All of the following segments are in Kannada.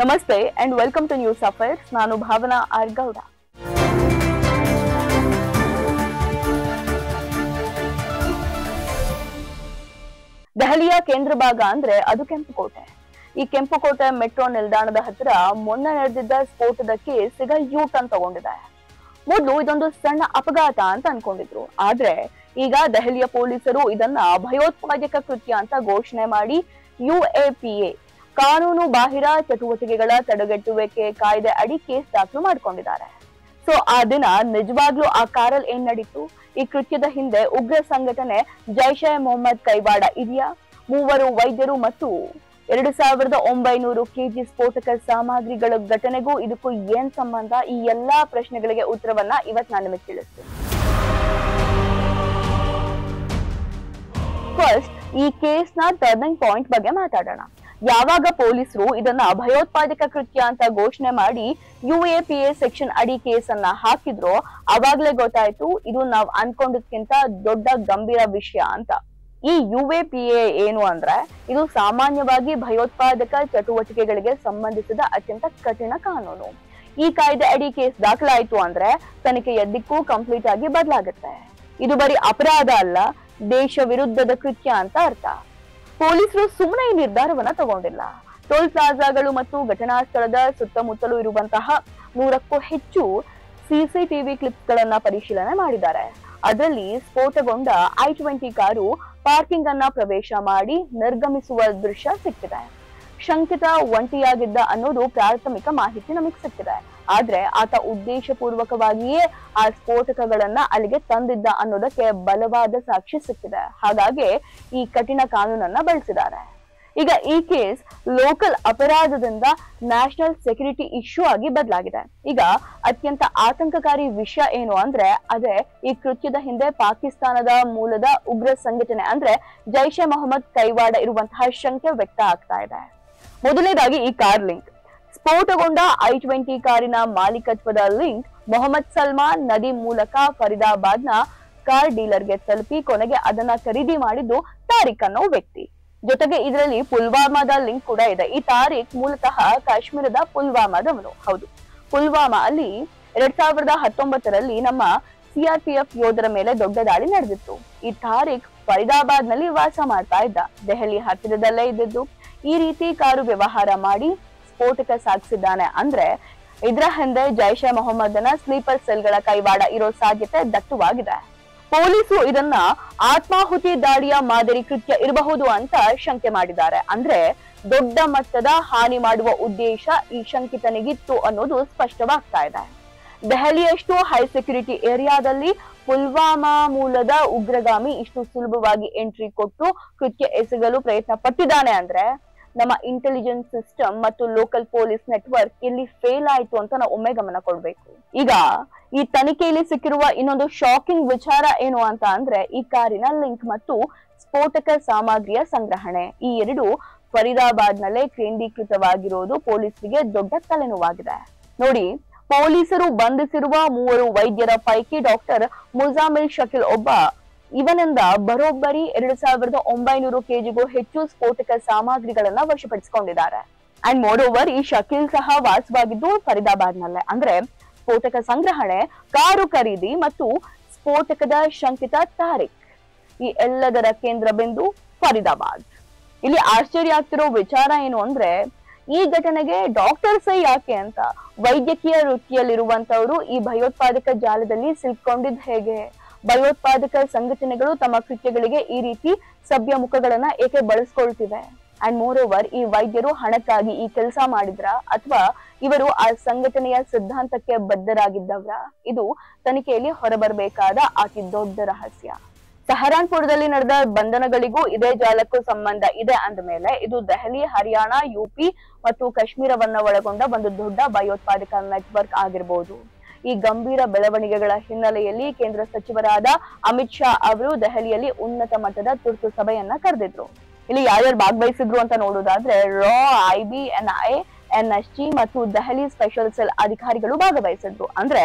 ನಮಸ್ತೆ and welcome to news affairs. ನಾನು ಭಾವನಾ ಆರ್ ಗೌಡ. ದೆಹಲಿಯ ಕೇಂದ್ರ ಭಾಗ ಅಂದ್ರೆ ಅದು ಕೆಂಪುಕೋಟೆ. ಈ ಕೆಂಪುಕೋಟೆ ಮೆಟ್ರೋ ನಿಲ್ದಾಣದ ಹತ್ತಿರ ಮೊನ್ನೆ ನಡೆದಿದ್ದ ಸ್ಫೋಟದ ಕೇಸ್ ಈಗ ಯೂ ಟರ್ನ್ ತಗೊಂಡಿದೆ. ಮೊದಲು ಇದೊಂದು ಸಣ್ಣ ಅಪಘಾತ ಅಂತ ಅನ್ಕೊಂಡಿದ್ರು, ಆದ್ರೆ ಈಗ ದೆಹಲಿಯ ಪೊಲೀಸರು ಇದನ್ನ ಭಯೋತ್ಪಾದಕ ಕೃತ್ಯ ಅಂತ ಘೋಷಣೆ ಮಾಡಿ UAPA ಕಾನೂನು ಬಾಹಿರ ಚಟುವಟಿಕೆಗಳ ತಡೆಗಟ್ಟುವಿಕೆ ಕಾಯ್ದೆ ಅಡಿ ಕೇಸ್ ದಾಖಲು ಮಾಡ್ಕೊಂಡಿದ್ದಾರೆ. ಸೊ ಆ ದಿನ ನಿಜವಾಗ್ಲೂ ಆ ಕಾರಲ್ಲಿ ಏನ್ ನಡೀತು? ಈ ಕೃತ್ಯದ ಹಿಂದೆ ಉಗ್ರ ಸಂಘಟನೆ ಜೈಷ್ ಎ ಮೊಹಮ್ಮದ್ ಕೈವಾಡ ಇದೆಯಾ? 3 ವೈದ್ಯರು ಮತ್ತು 2900 kg ಸ್ಫೋಟಕ ಸಾಮಗ್ರಿಗಳ ಘಟನೆಗೂ ಇದಕ್ಕೂ ಏನ್ ಸಂಬಂಧ? ಈ ಎಲ್ಲಾ ಪ್ರಶ್ನೆಗಳಿಗೆ ಉತ್ತರವನ್ನ ಇವತ್ತು ನಾನು ನಿಮಗೆ ತಿಳಿಸ್ತೀನಿ. ಫಸ್ಟ್ ಈ ಕೇಸ್ ನ ಟರ್ನಿಂಗ್ ಪಾಯಿಂಟ್ ಬಗ್ಗೆ ಮಾತಾಡೋಣ. ಯಾವಾಗ ಪೊಲೀಸರು ಇದನ್ನ ಭಯೋತ್ಪಾದಕ ಕೃತ್ಯ ಅಂತ ಘೋಷಣೆ ಮಾಡಿ UAPA ಸೆಕ್ಷನ್ ಅಡಿ ಕೇಸ್ ಅನ್ನ ಹಾಕಿದ್ರು, ಅವಾಗ್ಲೇ ಗೊತ್ತಾಯ್ತು ಇದು ನಾವ್ ಅನ್ಕೊಂಡಕ್ಕಿಂತ ದೊಡ್ಡ ಗಂಭೀರ ವಿಷಯ ಅಂತ. ಈ UAPA ಏನು ಅಂದ್ರೆ ಇದು ಸಾಮಾನ್ಯವಾಗಿ ಭಯೋತ್ಪಾದಕ ಚಟುವಟಿಕೆಗಳಿಗೆ ಸಂಬಂಧಿಸಿದ ಅತ್ಯಂತ ಕಠಿಣ ಕಾನೂನು. ಈ ಕಾಯ್ದೆ ಅಡಿ ಕೇಸ್ ದಾಖಲಾಯ್ತು ಅಂದ್ರೆ ತನಿಖೆಯ ದಿಕ್ಕು ಕಂಪ್ಲೀಟ್ ಆಗಿ ಬದಲಾಗುತ್ತೆ. ಇದು ಬರೀ ಅಪರಾಧ ಅಲ್ಲ, ದೇಶ ವಿರುದ್ಧದ ಕೃತ್ಯ ಅಂತ ಅರ್ಥ. ಪೊಲೀಸರು ಸುಮ್ಮನೆ ಈ ನಿರ್ಧಾರವನ್ನ ತಗೊಂಡಿಲ್ಲ. ಟೋಲ್ ಪ್ಲಾಜಾಗಳು ಮತ್ತು ಘಟನಾ ಸ್ಥಳದ ಸುತ್ತಮುತ್ತಲೂ ಇರುವಂತಹ 100ಕ್ಕೂ ಹೆಚ್ಚು CCTV ಕ್ಲಿಪ್ಸ್ ಗಳನ್ನ ಪರಿಶೀಲನೆ ಮಾಡಿದ್ದಾರೆ. ಅದರಲ್ಲಿ ಸ್ಫೋಟಗೊಂಡ I-20 ಕಾರು ಪಾರ್ಕಿಂಗ್ ಅನ್ನ ಪ್ರವೇಶ ಮಾಡಿ ನಿರ್ಗಮಿಸುವ ದೃಶ್ಯ ಸಿಕ್ಕಿದೆ. ಶಂಕಿತ ಒಂಟಿಯಾಗಿದ್ದ ಅನ್ನೋದು ಪ್ರಾಥಮಿಕ ಮಾಹಿತಿ ನಮಗೆ ಸಿಕ್ಕಿದೆ. ಆದ್ರೆ ಆತ ಉದ್ದೇಶಪೂರ್ವಕವಾಗಿಯೇ ಆ ಸ್ಫೋಟಕಗಳನ್ನ ಅಲ್ಲಿಗೆ ತಂದಿದ್ದ ಅನ್ನೋದಕ್ಕೆ ಬಲವಾದ ಸಾಕ್ಷಿ ಸಿಕ್ಕಿದೆ. ಹಾಗಾಗಿ ಈ ಕಠಿಣ ಕಾನೂನನ್ನ ಬಳಸಿದ್ದಾರೆ. ಈಗ ಈ ಕೇಸ್ ಲೋಕಲ್ ಅಪರಾಧದಿಂದ ನ್ಯಾಷನಲ್ ಸೆಕ್ಯೂರಿಟಿ ಇಶ್ಯೂ ಆಗಿ ಬದಲಾಗಿದೆ. ಈಗ ಅತ್ಯಂತ ಆತಂಕಕಾರಿ ವಿಷಯ ಏನು ಅಂದ್ರೆ ಅದೇ ಈ ಕೃತ್ಯದ ಹಿಂದೆ ಪಾಕಿಸ್ತಾನದ ಮೂಲದ ಉಗ್ರ ಸಂಘಟನೆ ಅಂದ್ರೆ ಜೈಷ್ ಎ ಮೊಹಮ್ಮದ್ ಕೈವಾಡ ಇರುವಂತಹ ಶಂಕೆ ವ್ಯಕ್ತ ಆಗ್ತಾ ಇದೆ. ಮೊದಲನೇದಾಗಿ ಈ ಕಾರ್ ಲಿಂಕ್. ಸ್ಫೋಟಗೊಂಡ I-20 ಕಾರಿನ ಮಾಲೀಕತ್ವದ ಲಿಂಕ್ ಮೊಹಮ್ಮದ್ ಸಲ್ಮಾನ್ ನದಿ ಮೂಲಕ ಫರೀದಾಬಾದ್ನ ಕಾರ್ ಡೀಲರ್ಗೆ ತಲುಪಿ ಕೊನೆಗೆ ಅದನ್ನ ಖರೀದಿ ಮಾಡಿದ್ದು ತಾರಿಕ್ ಅನ್ನೋ ವ್ಯಕ್ತಿ. ಜೊತೆಗೆ ಇದರಲ್ಲಿ ಪುಲ್ವಾಮಾದ ಲಿಂಕ್ ಕೂಡ ಇದೆ. ಈ ತಾರಿಕ್ ಮೂಲತಃ ಕಾಶ್ಮೀರದ ಪುಲ್ವಾಮಾದವನು. ಹೌದು, ಪುಲ್ವಾಮಾ ಅಲ್ಲಿ 2019ರಲ್ಲಿ ನಮ್ಮ CRPF ಯೋಧರ ಮೇಲೆ ದೊಡ್ಡ ದಾಳಿ ನಡೆದಿತ್ತು. ಈ ತಾರಿಕ್ ಫರೀದಾಬಾದ್ ನಲ್ಲಿ ವಾಸ ಮಾಡ್ತಾ ಇದ್ದ, ದೆಹಲಿ ಹತ್ತಿರದಲ್ಲೇ ಇದ್ದಿದ್ದು. ಈ ರೀತಿ ಕಾರು ವ್ಯವಹಾರ ಮಾಡಿ ಸ್ಫೋಟಕ ಸಾಗಿಸಿದ್ದಾನೆ ಅಂದ್ರೆ ಇದರ ಹಿಂದೆ ಜೈಷ್ ಎ ಮೊಹಮ್ಮದನ ಸ್ಲೀಪರ್ ಸೆಲ್ ಗಳ ಕೈವಾಡ ಇರೋ ಸಾಧ್ಯತೆ ದಟ್ಟವಾಗಿದೆ. ಪೊಲೀಸರು ಇದನ್ನ ಆತ್ಮಾಹುತಿ ದಾಳಿಯ ಮಾದರಿ ಕೃತ್ಯ ಇರಬಹುದು ಅಂತ ಶಂಕೆ ಮಾಡಿದ್ದಾರೆ. ಅಂದ್ರೆ ದೊಡ್ಡ ಮಟ್ಟದ ಹಾನಿ ಮಾಡುವ ಉದ್ದೇಶ ಈ ಶಂಕಿತನಿಗಿತ್ತು ಅನ್ನೋದು ಸ್ಪಷ್ಟವಾಗ್ತಾ ಇದೆ. ದೆಹಲಿಯಷ್ಟು ಹೈ ಸೆಕ್ಯೂರಿಟಿ ಏರಿಯಾದಲ್ಲಿ ಪುಲ್ವಾಮಾ ಮೂಲದ ಉಗ್ರಗಾಮಿ ಇಷ್ಟು ಸುಲಭವಾಗಿ ಎಂಟ್ರಿ ಕೊಟ್ಟು ಕೃತ್ಯ ಎಸಗಲು ಪ್ರಯತ್ನ ಪಟ್ಟಿದ್ದಾನೆ ಅಂದ್ರೆ ನಮ್ಮ ಇಂಟೆಲಿಜೆನ್ಸ್ ಸಿಸ್ಟಮ್ ಮತ್ತು ಲೋಕಲ್ ಪೊಲೀಸ್ ನೆಟ್ವರ್ಕ್ ಇಲ್ಲಿ ಫೇಲ್ ಆಯ್ತು ಅಂತ ನಾವು ಒಮ್ಮೆ ಗಮನ ಕೊಡ್ಬೇಕು. ಈಗ ಈ ತನಿಖೆಯಲ್ಲಿ ಸಿಕ್ಕಿರುವ ಇನ್ನೊಂದು ಶಾಕಿಂಗ್ ವಿಚಾರ ಏನು ಅಂತ ಅಂದ್ರೆ ಈ ಕಾರಿನ ಲಿಂಕ್ ಮತ್ತು ಸ್ಫೋಟಕ ಸಾಮಗ್ರಿಯ ಸಂಗ್ರಹಣೆ. ಈ ಎರಡು ಫರೀದಾಬಾದ್ ನಲ್ಲೇ ಕೇಂದ್ರೀಕೃತವಾಗಿರೋದು ಪೊಲೀಸರಿಗೆ ದೊಡ್ಡ ತಲೆನೋವಾಗಿದೆ. ನೋಡಿ, ಪೊಲೀಸರು ಬಂಧಿಸಿರುವ 3 ವೈದ್ಯರ ಪೈಕಿ ಡಾಕ್ಟರ್ ಮುಜಾಮಿಲ್ ಶಕೀಲ್ ಒಬ್ಬ. ಇವನಿಂದ ಬರೋಬ್ಬರಿ 2900 kgಗೂ ಹೆಚ್ಚು ಸ್ಫೋಟಕ ಸಾಮಗ್ರಿಗಳನ್ನ ವಶಪಡಿಸಿಕೊಂಡಿದ್ದಾರೆ. ಅಂಡ್ ಮೋರ್ ಓವರ್ ಈ ಶಕೀಲ್ ಸಹ ವಾಸವಾಗಿದ್ದು ಫರೀದಾಬಾದ್ ನಲ್ಲೇ. ಅಂದ್ರೆ ಸ್ಫೋಟಕ ಸಂಗ್ರಹಣೆ, ಕಾರು ಖರೀದಿ ಮತ್ತು ಸ್ಫೋಟಕದ ಶಂಕಿತ ತಾರಿಕ್, ಈ ಎಲ್ಲದರ ಕೇಂದ್ರ ಬಿಂದು ಫರೀದಾಬಾದ್. ಇಲ್ಲಿ ಆಶ್ಚರ್ಯ ಆಗ್ತಿರೋ ವಿಚಾರ ಏನು ಅಂದ್ರೆ ಈ ಘಟನೆಗೆ ಡಾಕ್ಟರ್ ಸೈ ಯಾಕೆ ಅಂತ. ವೈದ್ಯಕೀಯ ವೃತ್ತಿಯಲ್ಲಿರುವಂತವರು ಈ ಭಯೋತ್ಪಾದಕ ಜಾಲದಲ್ಲಿ ಸಿಲ್ಕೊಂಡಿದ್ ಹೇಗೆ? ಭಯೋತ್ಪಾದಕ ಸಂಘಟನೆಗಳು ತಮ್ಮ ಕೃತ್ಯಗಳಿಗೆ ಈ ರೀತಿ ಸಭ್ಯ ಮುಖಗಳನ್ನ ಏಕೆ ಬಳಸ್ಕೊಳ್ತಿವೆ? ಅಂಡ್ ಮೋರ್ ಓವರ್ ಈ ವೈದ್ಯರು ಹಣಕ್ಕಾಗಿ ಈ ಕೆಲಸ ಮಾಡಿದ್ರ ಅಥವಾ ಇವರು ಆ ಸಂಘಟನೆಯ ಸಿದ್ಧಾಂತಕ್ಕೆ ಬದ್ಧರಾಗಿದ್ದವ್ರ? ಇದು ತನಿಖೆಯಲ್ಲಿ ಹೊರಬರಬೇಕಾದ ಅತಿ ದೊಡ್ಡ ರಹಸ್ಯ. ಸಹರಾನ್ಪುರದಲ್ಲಿ ನಡೆದ ಬಂಧನಗಳಿಗೂ ಇದೇ ಜಾಲಕ್ಕೂ ಸಂಬಂಧ ಇದೆ ಅಂದ ಮೇಲೆ ಇದು ದೆಹಲಿ, ಹರಿಯಾಣ, UP ಮತ್ತು ಕಾಶ್ಮೀರವನ್ನ ಒಳಗೊಂಡ ಒಂದು ದೊಡ್ಡ ಭಯೋತ್ಪಾದಕ ನೆಟ್ವರ್ಕ್ ಆಗಿರಬಹುದು. ಈ ಗಂಭೀರ ಬೆಳವಣಿಗೆಗಳ ಹಿನ್ನೆಲೆಯಲ್ಲಿ ಕೇಂದ್ರ ಸಚಿವರಾದ ಅಮಿತ್ ಶಾ ಅವರು ದೆಹಲಿಯಲ್ಲಿ ಉನ್ನತ ಮಟ್ಟದ ತುರ್ತು ಸಭೆಯನ್ನ ಕರೆದಿದ್ರು. ಇಲ್ಲಿ ಯಾರ್ಯಾರು ಭಾಗವಹಿಸಿದ್ರು ಅಂತ ನೋಡೋದಾದ್ರೆ ರಾ, IB, NI, ಎನ್ಎಸ್ಜಿ ಮತ್ತು ದೆಹಲಿ ಸ್ಪೆಷಲ್ ಸೆಲ್ ಅಧಿಕಾರಿಗಳು ಭಾಗವಹಿಸಿದ್ರು. ಅಂದ್ರೆ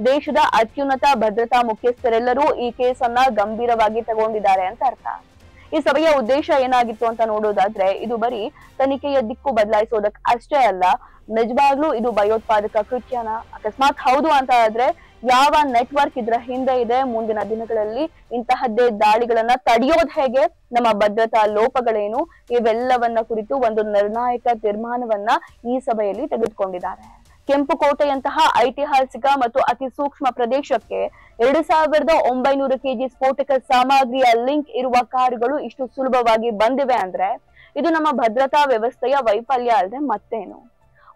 ದೇಶದ ಅತ್ಯುನ್ನತ ಭದ್ರತಾ ಮುಖ್ಯಸ್ಥರೆಲ್ಲರೂ ಈ ಕೇಸ್ ಅನ್ನ ಗಂಭೀರವಾಗಿ ತಗೊಂಡಿದ್ದಾರೆ ಅಂತ ಅರ್ಥ. ಈ ಸಭೆಯ ಉದ್ದೇಶ ಏನಾಗಿತ್ತು ಅಂತ ನೋಡೋದಾದ್ರೆ, ಇದು ಬರೀ ತನಿಖೆಯ ದಿಕ್ಕು ಬದಲಾಯಿಸೋದಕ್ ಅಷ್ಟೇ ಅಲ್ಲ, ನಿಜವಾಗ್ಲೂ ಇದು ಭಯೋತ್ಪಾದಕ ಕೃತ್ಯನ, ಅಕಸ್ಮಾತ್ ಹೌದು ಅಂತ ಆದ್ರೆ ಯಾವ ನೆಟ್ವರ್ಕ್ ಇದ್ರ ಹಿಂದೆ ಇದೆ, ಮುಂದಿನ ದಿನಗಳಲ್ಲಿ ಇಂತಹದ್ದೇ ದಾಳಿಗಳನ್ನ ತಡೆಯೋದ್ ಹೇಗೆ, ನಮ್ಮ ಭದ್ರತಾ ಲೋಪಗಳೇನು, ಇವೆಲ್ಲವನ್ನ ಕುರಿತು ಒಂದು ನಿರ್ಣಾಯಕ ತೀರ್ಮಾನವನ್ನ ಈ ಸಭೆಯಲ್ಲಿ ತೆಗೆದುಕೊಂಡಿದ್ದಾರೆ. ಕೆಂಪುಕೋಟೆಯಂತಹ ಐತಿಹಾಸಿಕ ಮತ್ತು ಅತಿ ಸೂಕ್ಷ್ಮ ಪ್ರದೇಶಕ್ಕೆ 2900 ಕೆಜಿ ಸ್ಫೋಟಕ ಸಾಮಗ್ರಿಯ ಲಿಂಕ್ ಇರುವ ಕಾರುಗಳು ಇಷ್ಟು ಸುಲಭವಾಗಿ ಬಂದಿವೆ ಅಂದ್ರೆ ಇದು ನಮ್ಮ ಭದ್ರತಾ ವ್ಯವಸ್ಥೆಯ ವೈಫಲ್ಯ ಅಲ್ಲದೆ ಮತ್ತೇನು.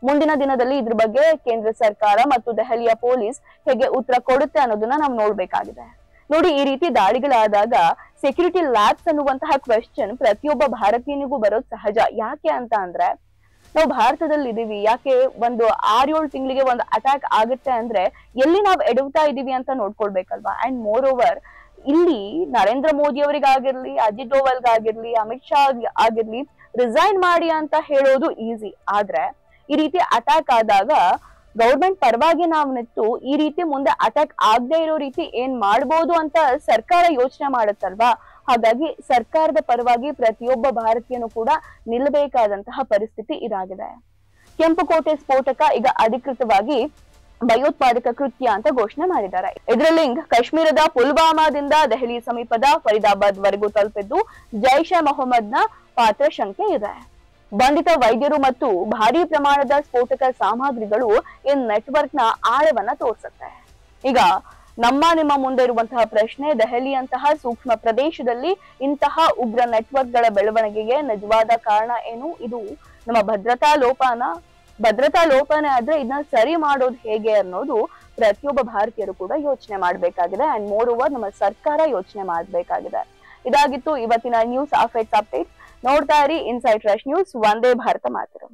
ಮುಂದಿನ ದಿನದಲ್ಲಿ ಇದ್ರ ಬಗ್ಗೆ ಕೇಂದ್ರ ಸರ್ಕಾರ ಮತ್ತು ದೆಹಲಿಯ ಪೊಲೀಸ್ ಹೇಗೆ ಉತ್ತರ ಕೊಡುತ್ತೆ ಅನ್ನೋದನ್ನ ನಾವು ನೋಡ್ಬೇಕಾಗಿದೆ. ನೋಡಿ, ಈ ರೀತಿ ದಾಳಿಗಳಾದಾಗ ಸೆಕ್ಯೂರಿಟಿ ಲ್ಯಾಬ್ಸ್ ಅನ್ನುವಂತಹ ಕ್ವೆಶ್ಚನ್ ಪ್ರತಿಯೊಬ್ಬ ಭಾರತೀಯನಿಗೂ ಬರೋದು ಸಹಜ. ಯಾಕೆ ಅಂತ ಅಂದ್ರೆ, ನಾವು ಭಾರತದಲ್ಲಿ ಇದೀವಿ, ಯಾಕೆ ಒಂದು 6-7 ತಿಂಗಳಿಗೆ ಒಂದು ಅಟ್ಯಾಕ್ ಆಗುತ್ತೆ ಅಂದ್ರೆ ಎಲ್ಲಿ ನಾವು ಎಡವ್ತಾ ಇದೀವಿ ಅಂತ ನೋಡ್ಕೊಳ್ಬೇಕಲ್ವಾ. ಅಂಡ್ ಮೋರ್ ಓವರ್, ಇಲ್ಲಿ ನರೇಂದ್ರ ಮೋದಿ ಅವರಿಗಾಗಿರ್ಲಿ, ಅಜಿತ್ ಡೋವಲ್ಗಾಗಿರ್ಲಿ, ಅಮಿತ್ ಶಾ ಆಗಿರ್ಲಿ ರಿಸೈನ್ ಮಾಡಿ ಅಂತ ಹೇಳೋದು ಈಸಿ. ಆದ್ರೆ ಈ ರೀತಿ ಅಟ್ಯಾಕ್ ಆದಾಗ ಗೌರ್ಮೆಂಟ್ ಪರವಾಗಿ ನಾವು ನಿಂತು ಈ ರೀತಿ ಮುಂದೆ ಅಟ್ಯಾಕ್ ಆಗದೆ ಇರೋ ರೀತಿ ಏನ್ ಮಾಡ್ಬೋದು ಅಂತ ಸರ್ಕಾರ ಯೋಚನೆ ಮಾಡುತ್ತಲ್ವಾ. ಹಾಗಾಗಿ ಸರ್ಕಾರದ ಪರವಾಗಿ ಪ್ರತಿಯೊಬ್ಬ ಭಾರತೀಯನು ಕೂಡ ನಿಲ್ಲಬೇಕಾದಂತಹ ಪರಿಸ್ಥಿತಿ ಇದಾಗಿದೆ. ಕೆಂಪುಕೋಟೆ ಸ್ಫೋಟಕ ಈಗ ಅಧಿಕೃತವಾಗಿ ಭಯೋತ್ಪಾದಕ ಕೃತ್ಯ ಅಂತ ಘೋಷಣೆ ಮಾಡಿದ್ದಾರೆ. ಇದರ ಲಿಂಕ್ ಕಾಶ್ಮೀರದ ಪುಲ್ವಾಮಾದಿಂದ ದೆಹಲಿ ಸಮೀಪದ ಫರೀದಾಬಾದ್ ವರೆಗೂ ತಲುಪಿದ್ದು ಜೈಷ್ ಎ ಮೊಹಮ್ಮದ್ನ ಪಾತ್ರ ಶಂಕೆ ಇದೆ. ಬಂಧಿತ ವೈದ್ಯರು ಮತ್ತು ಭಾರಿ ಪ್ರಮಾಣದ ಸ್ಫೋಟಕ ಸಾಮಗ್ರಿಗಳು ಈ ನೆಟ್ವರ್ಕ್ ನ ಆಳವನ್ನ ತೋರಿಸುತ್ತೆ. ಈಗ ನಿಮ್ಮ ಮುಂದೆ ಇರುವಂತಹ ಪ್ರಶ್ನೆ, ದೆಹಲಿಯಂತಹ ಸೂಕ್ಷ್ಮ ಪ್ರದೇಶದಲ್ಲಿ ಇಂತಹ ಉಗ್ರ ನೆಟ್ವರ್ಕ್ ಗಳ ಬೆಳವಣಿಗೆಗೆ ನಿಜವಾದ ಕಾರಣ ಏನು? ಇದು ನಮ್ಮ ಭದ್ರತಾ ಲೋಪನೇ ಆದ್ರೆ ಇದನ್ನ ಸರಿ ಮಾಡೋದು ಹೇಗೆ ಅನ್ನೋದು ಪ್ರತಿಯೊಬ್ಬ ಭಾರತೀಯರು ಕೂಡ ಯೋಚನೆ ಮಾಡ್ಬೇಕಾಗಿದೆ. ಅಂಡ್ ಮೋರ್ ಓವರ್ ನಮ್ಮ ಸರ್ಕಾರ ಯೋಚನೆ ಮಾಡ್ಬೇಕಾಗಿದೆ. ಇದಾಗಿತ್ತು ಇವತ್ತಿನ ನ್ಯೂಸ್ ಅಪ್ಡೇಟ್. ನೋಡ್ತಾ ಇರಿ inside rush news. Vande Bharat ಮಾತರಂ.